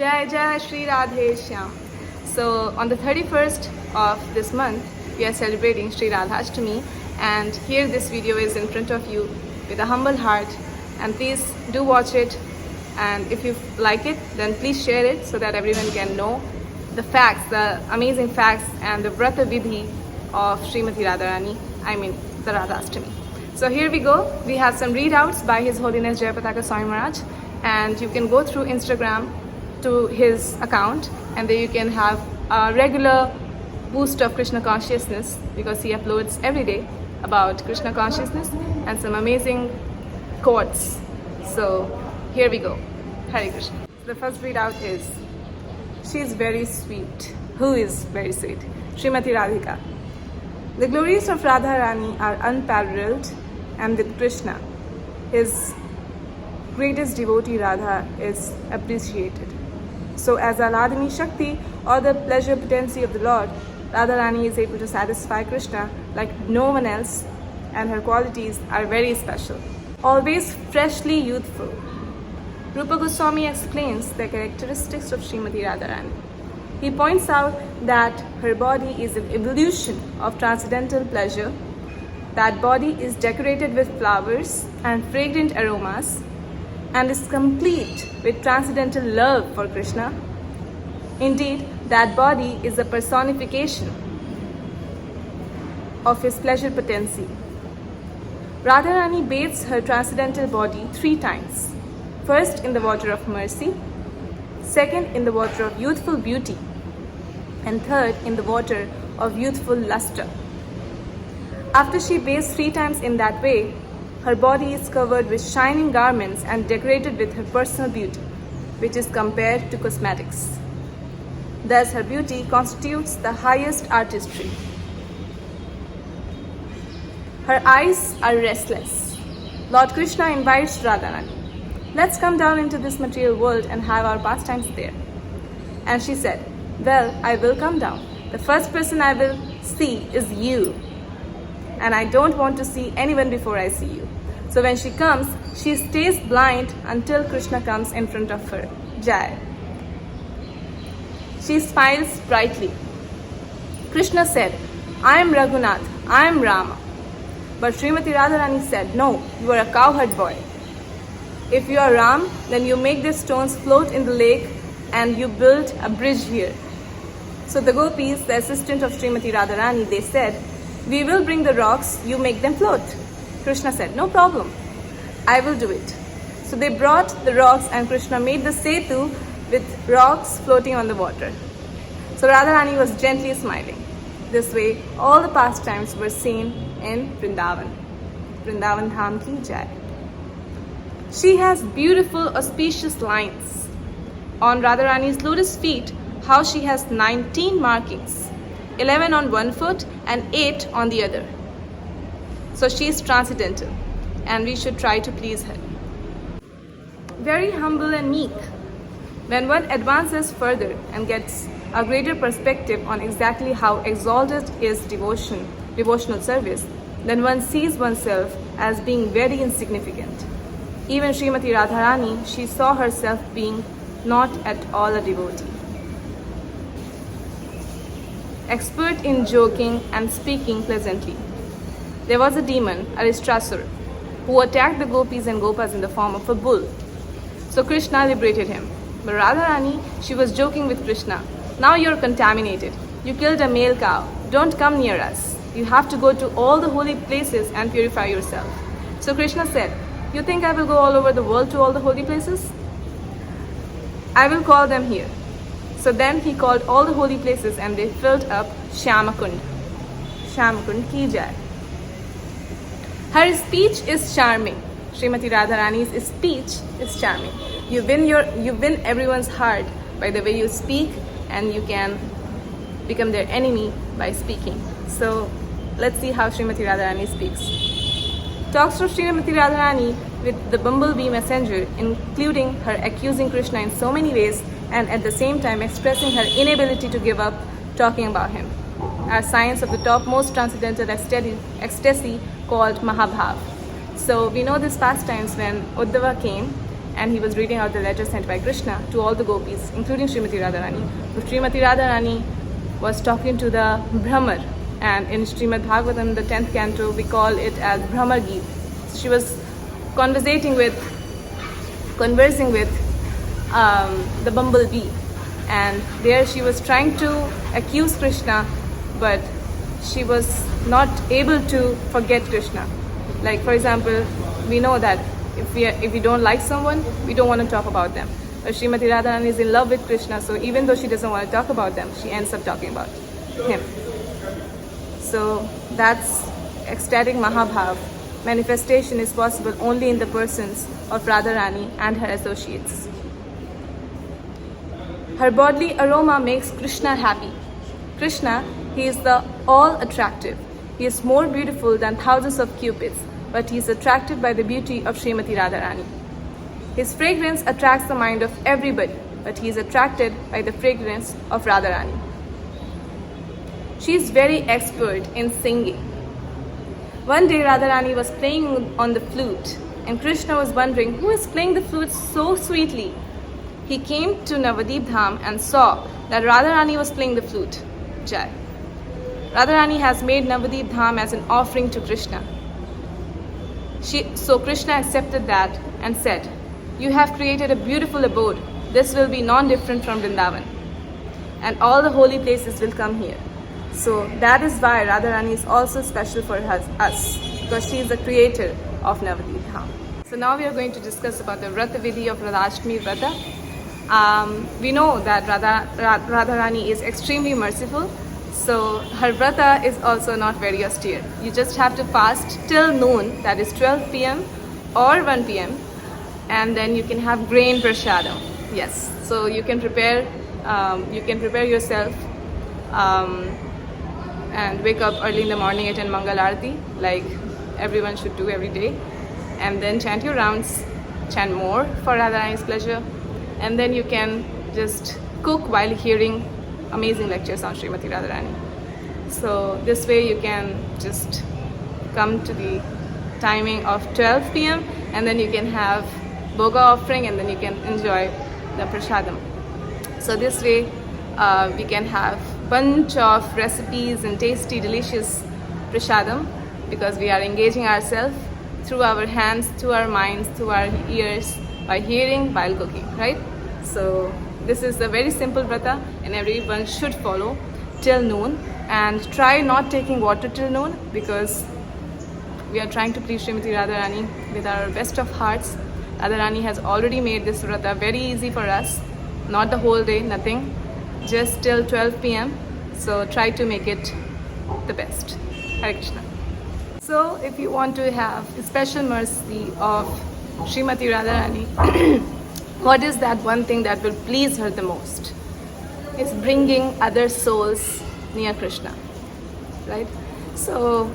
Jai Jai Shri Radhe Shyam. So on the 31st of this month, we are celebrating Shri Radhashtami, and here this video is in front of you with a humble heart, and please do watch it, and if you like it then please share it so that everyone can know the facts, the amazing facts and the Vrata Vidhi of Srimati Radharani, I mean the Radhashtami. So here we go, we have some readouts by His Holiness Jayapataka Swami Maharaj, and you can go through Instagram to his account, and there you can have a regular boost of Krishna consciousness because he uploads every day about Krishna consciousness and some amazing quotes. So here we go. Hare Krishna. The first readout is, she is very sweet. Who is very sweet? Srimati Radhika. The glories of Radharani are unparalleled, and with Krishna, his greatest devotee Radha is appreciated. So as Aladini Shakti, or the pleasure potency of the Lord, Radharani is able to satisfy Krishna like no one else, and her qualities are very special. Always freshly youthful. Rupa Goswami explains the characteristics of Srimati Radharani. He points out that her body is an evolution of transcendental pleasure. That body is decorated with flowers and fragrant aromas, and is complete with transcendental love for Krishna. Indeed, that body is a personification of his pleasure potency. Radharani bathes her transcendental body 3 times. First in the water of mercy, second in the water of youthful beauty, and third in the water of youthful lustre. After she bathes 3 times in that way, her body is covered with shining garments and decorated with her personal beauty, which is compared to cosmetics. Thus, her beauty constitutes the highest artistry. Her eyes are restless. Lord Krishna invites Radharani, "Let's come down into this material world and have our pastimes there." And she said, "Well, I will come down. The first person I will see is you, and I don't want to see anyone before I see you." So when she comes, she stays blind until Krishna comes in front of her. Jai. She smiles brightly. Krishna said, "I am Raghunath, I am Rama." But Srimati Radharani said, "No, you are a cowherd boy. If you are Ram, then you make the stones float in the lake and you build a bridge here." So the gopis, the assistant of Srimati Radharani, they said, "We will bring the rocks, you make them float." Krishna said, "No problem, I will do it." So they brought the rocks, and Krishna made the setu with rocks floating on the water. So Radharani was gently smiling. This way, all the pastimes were seen in Vrindavan. Vrindavan Dham ki jai. She has beautiful, auspicious lines. On Radharani's lotus feet, how she has 19 markings, 11 on one foot and 8 on the other. So she is transcendental, and we should try to please her. Very humble and meek. When one advances further and gets a greater perspective on exactly how exalted is devotional service, then one sees oneself as being very insignificant. Even Srimati Radharani, she saw herself being not at all a devotee. Expert in joking and speaking pleasantly. There was a demon, Aristrasur, who attacked the gopis and gopas in the form of a bull. So Krishna liberated him. But Radharani, she was joking with Krishna. "Now you're contaminated. You killed a male cow. Don't come near us. You have to go to all the holy places and purify yourself." So Krishna said, "You think I will go all over the world to all the holy places? I will call them here." So then he called all the holy places, and they filled up Shyamakund. Shyamakund ki jai. Her speech is charming. Srimati Radharani's speech is charming. You win everyone's heart by the way you speak, and you can become their enemy by speaking. So let's see how Srimati Radharani speaks. Talks of Srimati Radharani with the bumblebee messenger, including her accusing Krishna in so many ways, and at the same time expressing her inability to give up talking about him, are signs of the topmost transcendental ecstasy called Mahabhav. So we know this pastimes when Uddhava came and he was reading out the letter sent by Krishna to all the gopis, including Srimati Radharani. So Srimati Radharani was talking to the Brahmar, and in Srimad Bhagavatam, the 10th canto, we call it as Brahmar Geet. She was conversing with the bumblebee, and there she was trying to accuse Krishna, but she was not able to forget Krishna. Like, for example, we know that if we don't like someone, we don't want to talk about them. But Srimati Radharani is in love with Krishna, so even though she doesn't want to talk about them, she ends up talking about him. So that's ecstatic Mahabhav. Manifestation is possible only in the persons of Radharani and her associates. Her bodily aroma makes Krishna happy. Krishna, he is the all-attractive. He is more beautiful than thousands of cupids, but he is attracted by the beauty of Srimati Radharani. His fragrance attracts the mind of everybody, but he is attracted by the fragrance of Radharani. She is very expert in singing. One day Radharani was playing on the flute, and Krishna was wondering who is playing the flute so sweetly. He came to Navadip Dham and saw that Radharani was playing the flute. Jai. Radharani has made Navadip Dham as an offering to Krishna. So Krishna accepted that and said, "You have created a beautiful abode. This will be non-different from Vrindavan, and all the holy places will come here." So that is why Radharani is also special for us, because she is the creator of Navadip Dham. So now we are going to discuss about the Vrata Vidhi of Radhashtami Vrata. We know that Radharani is extremely merciful, so her Vrata is also not very austere. You just have to fast till noon, that is 12 p.m. or 1 p.m. and then you can have grain prasadam. Yes, so you can prepare yourself and wake up early in the morning, attend Mangal Aarti like everyone should do every day, and then chant your rounds, chant more for Radharani's pleasure, and then you can just cook while hearing amazing lectures on Srimati Radharani. So this way you can just come to the timing of 12 p.m. and then you can have Bhoga offering, and then you can enjoy the prasadam. So this way we can have bunch of recipes and tasty, delicious prasadam, because we are engaging ourselves through our hands, through our minds, through our ears, by hearing while cooking, right? So this is a very simple vrata, and everyone should follow till noon, and try not taking water till noon, because we are trying to please Srimati Radharani with our best of hearts. Radharani has already made this vrata very easy for us, not the whole day, nothing, just till 12 p.m. So try to make it the best. Hare Krishna. So if you want to have a special mercy of Srimati Radharani, what is that one thing that will please her the most? It's bringing other souls near Krishna, right? So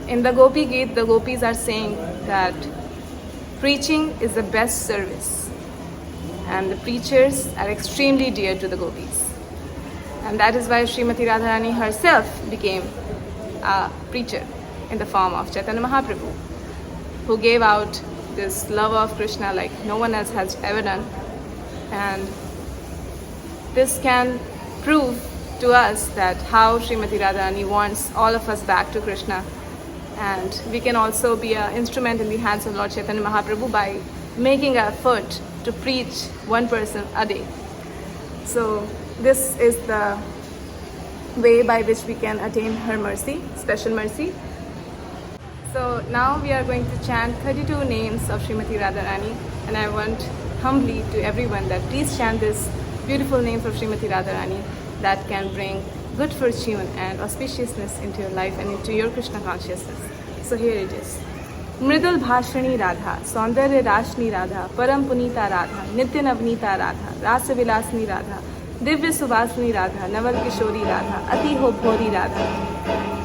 in the Gopi Geet, the gopis are saying that preaching is the best service, and the preachers are extremely dear to the gopis. And that is why Srimati Radharani herself became a preacher in the form of Chaitanya Mahaprabhu, who gave out this love of Krishna like no one else has ever done. And this can prove to us that how Srimati Radharani wants all of us back to Krishna. And we can also be an instrument in the hands of Lord Chaitanya Mahaprabhu by making an effort to preach one person a day. So this is the way by which we can attain her mercy, special mercy. So now we are going to chant 32 names of Srimati Radharani, and I want humbly to everyone that please chant this beautiful names of Srimati Radharani that can bring good fortune and auspiciousness into your life and into your Krishna consciousness. So here it is. Mridul Bhashani Radha, Saundarya Rashni Radha, Param Punita Radha, Nitya Navnita Radha, Rasa Vilasni Radha, Divya Subhasni Radha, Naval Kishori Radha, Ati Ho Bhori Radha,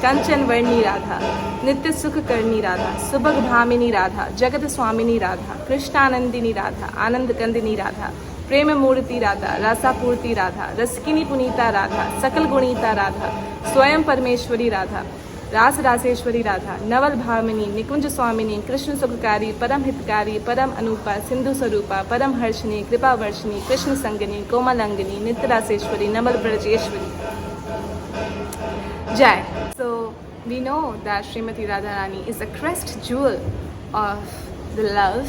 Kanchan Varni Radha, Nitya Sukha Karni Radha, Subhag Bhamini Radha, Jagat Swamini Radha, Krishnanandini Radha, Anand Kandini Radha, Prema Murti Radha, Rasa Purti Radha, Raskini Punita Radha, Sakal Gunita Radha, Swayam Parmeshwari Radha, रास रासेश्वरी राधा, नवल भामिनी, निकुंज स्वामिनी, कृष्ण सुखकारी, परम हितकारी, परम अनुपा, सिंधु स्वरूपा, परम हर्षिनी, कृपा वर्षिनी, कृष्ण संगिनी, कोमलंगिनी, नित्य Raseshwari, Naval Brajeshwari. Jai. So we know that Srimati Radharani is the crest jewel of the love,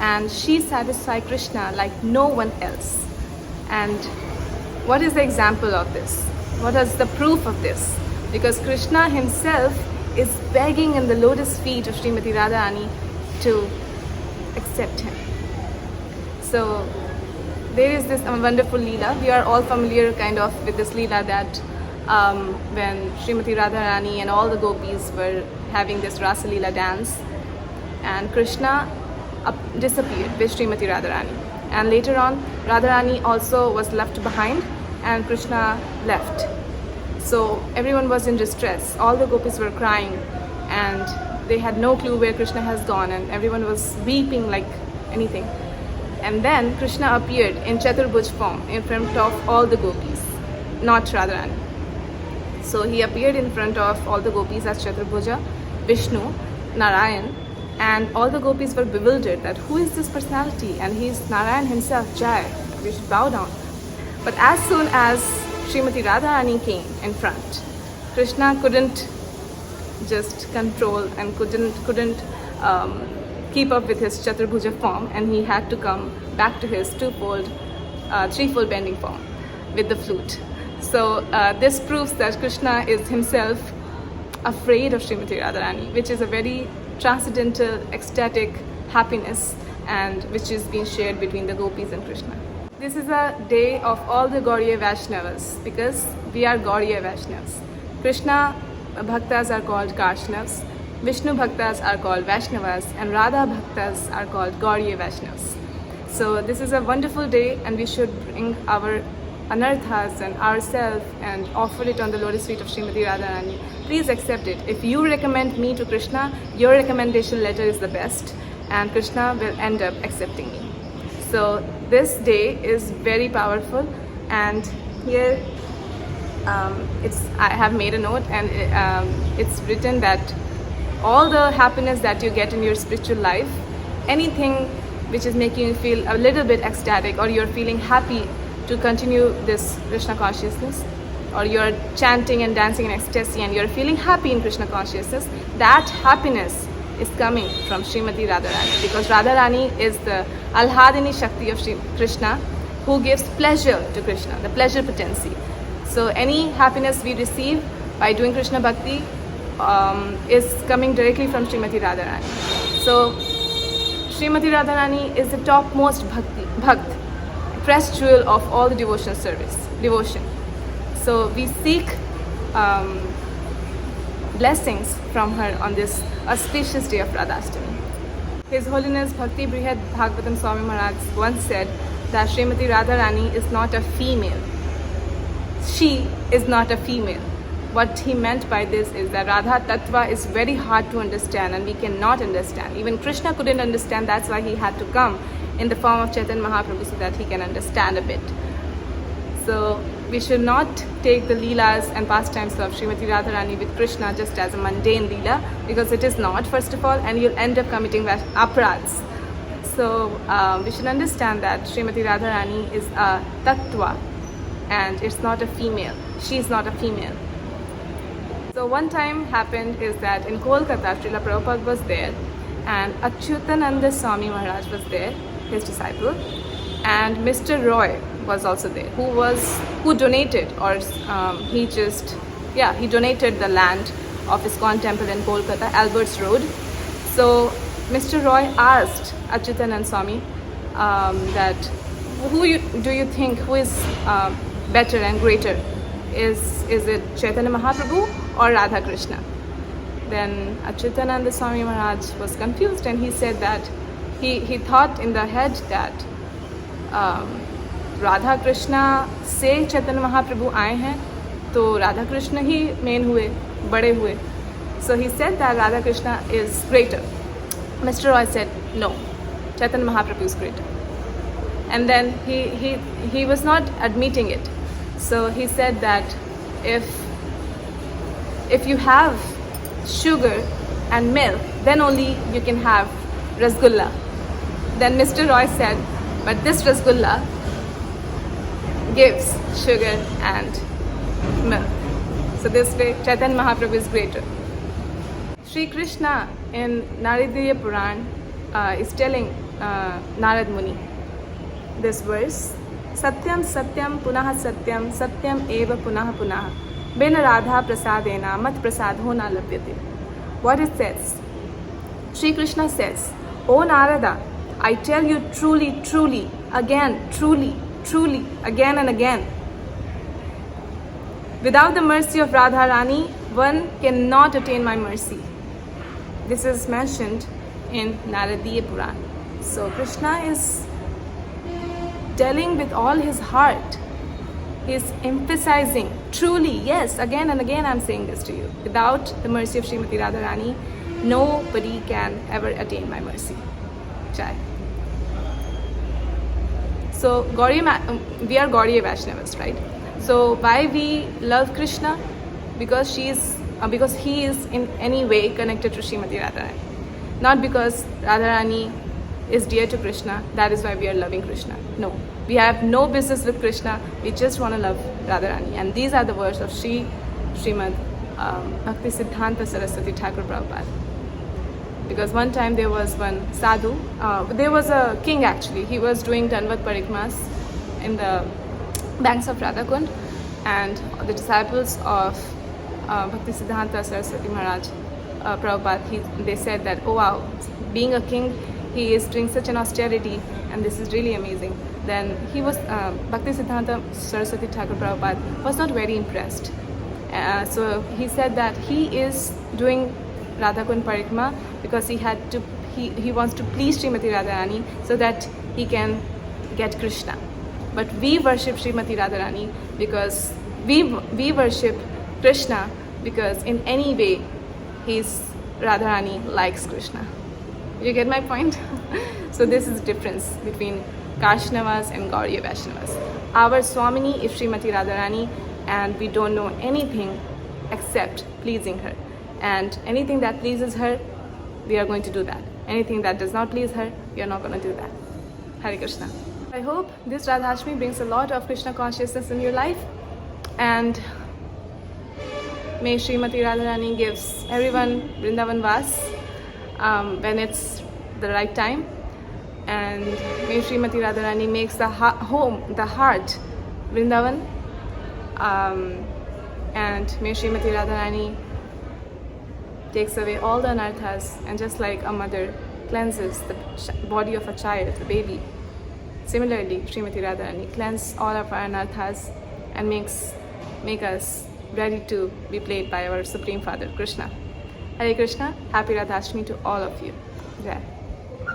and she satisfies Krishna like no one else. And what is the example of this? What is the proof of this? Because Krishna himself is begging in the lotus feet of Srimati Radharani to accept him. So there is this wonderful Leela. We are all familiar kind of with this Leela that when Srimati Radharani and all the gopis were having this Rasa Leela dance, and Krishna disappeared with Srimati Radharani. And later on, Radharani also was left behind and Krishna left. So everyone was in distress. All the gopis were crying and they had no clue where Krishna has gone, and everyone was weeping like anything. And then Krishna appeared in Chaturbhuj form in front of all the gopis, not Radharani. So he appeared in front of all the gopis as Chaturbhuja, Vishnu, Narayan, and all the gopis were bewildered that who is this personality? And he is Narayan himself, Jai, we should bow down. But as soon as Srimati Radharani came in front, Krishna couldn't just control and couldn't keep up with his Chaturbhuja form, and he had to come back to his threefold bending form with the flute. So this proves that Krishna is himself afraid of Srimati Radharani, which is a very transcendental, ecstatic happiness, and which is being shared between the gopis and Krishna. This is a day of all the Gauriya Vaishnavas, because we are Gauriya Vaishnavas. Krishna Bhaktas are called Karshnavas, Vishnu Bhaktas are called Vaishnavas, and Radha Bhaktas are called Gauriya Vaishnavas. So this is a wonderful day, and we should bring our anarthas and ourselves and offer it on the lotus feet of Srimati Radharani. Please accept it. If you recommend me to Krishna, your recommendation letter is the best, and Krishna will end up accepting me. So this day is very powerful, and here I have made a note, and it's written that all the happiness that you get in your spiritual life, anything which is making you feel a little bit ecstatic, or you're feeling happy to continue this Krishna consciousness, or you're chanting and dancing in ecstasy and you're feeling happy in Krishna consciousness, that happiness is coming from Srimati Radharani, because Radharani is the Alhadini Shakti of Krishna, who gives pleasure to Krishna, the pleasure potency. So any happiness we receive by doing Krishna Bhakti is coming directly from Srimati Radharani. So Srimati Radharani is the topmost Bhakt, crest jewel of all the devotion. So we seek blessings from her on this auspicious day of Radhashtami. His Holiness Bhakti Brihad Bhagavatam Swami Maharaj once said that Srimati Radharani is not a female. She is not a female. What he meant by this is that Radha Tattva is very hard to understand, and we cannot understand. Even Krishna couldn't understand, that's why he had to come in the form of Chaitanya Mahaprabhu so that he can understand a bit. So we should not take the Leelas and pastimes of Srimati Radharani with Krishna just as a mundane Leela, because it is not, first of all, and you'll end up committing aparadhs. So we should understand that Srimati Radharani is a Tattva, and it's not a female. She is not a female. So one time happened is that in Kolkata, Srila Prabhupada was there, and Achyutananda Swami Maharaj was there, his disciple, and Mr. Roy was also there, who donated, or he donated the land of ISKCON temple in Kolkata, Alberts Road. So Mr. Roy asked Achyutananda Swami that do you think who is better and greater? Is it Chaitanya Mahaprabhu or Radha Krishna? Then Achyutananda Swami Maharaj was confused, and he said that he thought in the head that Radha Krishna से Chaitanya Mahaprabhu आए हैं, तो Radha Krishna ही main हुए, बड़े हुए. So he said that Radha Krishna is greater. Mr. Roy said no, Chaitanya Mahaprabhu is greater. And then he was not admitting it. So he said that if you have sugar and milk, then only you can have rasgulla. Then Mr. Roy said, but this rasgulla gives sugar and milk. So this way Chaitanya Mahaprabhu is greater. Sri Krishna in Naradiya Puran is telling Narad Muni this verse, Satyam Satyam Punah Satyam Satyam Eva Punah Punah Bena Radha Prasadena Mat Prasadho Na Labhyate. What it says? Sri Krishna says, O Narada, I tell you truly, truly, again, truly, truly, again and again. Without the mercy of Radha Rani, one cannot attain my mercy. This is mentioned in Naradiya Puran. So Krishna is telling with all his heart. He is emphasizing truly, yes, again and again I'm saying this to you. Without the mercy of Srimati Radharani, nobody can ever attain my mercy. Jai. So we are Gauriya Vaishnavas, right? So why we love Krishna? Because he is in any way connected to Srimati Radharani. Not because Radharani is dear to Krishna, that is why we are loving Krishna. No, we have no business with Krishna, we just want to love Radharani. And these are the words of Srimad Bhakti Siddhanta Saraswati Thakur Prabhupada. Because one time there was one sadhu, there was a king actually, he was doing Danvat Parikmas in the banks of Radhakund, and the disciples of Bhakti Siddhanta Saraswati Maharaj Prabhupada, they said that, oh wow, being a king, he is doing such an austerity and this is really amazing. Then he was, Bhakti Siddhanta Saraswati Thakur Prabhupada was not very impressed. So he said that he is doing Radhakund Parikma because he wants to please Srimati Radharani so that he can get Krishna. But we worship Srimati Radharani because we worship Krishna because in any way Radharani likes Krishna. You get my point? So this is the difference between Vaishnavas and Gauriya Vaishnavas. Our Swamini is Srimati Radharani and we don't know anything except pleasing her. And anything that pleases her, we are going to do that. Anything that does not please her, we are not going to do that. Hare Krishna. I hope this Radhashmi brings a lot of Krishna consciousness in your life, and may Srimati Radharani gives everyone Vrindavan Vas when it's the right time, and may Srimati Radharani makes the home, the heart, Vrindavan, and may Srimati Radharani takes away all the anarthas, and just like a mother cleanses the body of a child, the baby, similarly Srimati Radharani cleanses all of our anarthas and make us ready to be played by our Supreme Father Krishna. Hare Krishna, happy Radhashmi to all of you. Jai.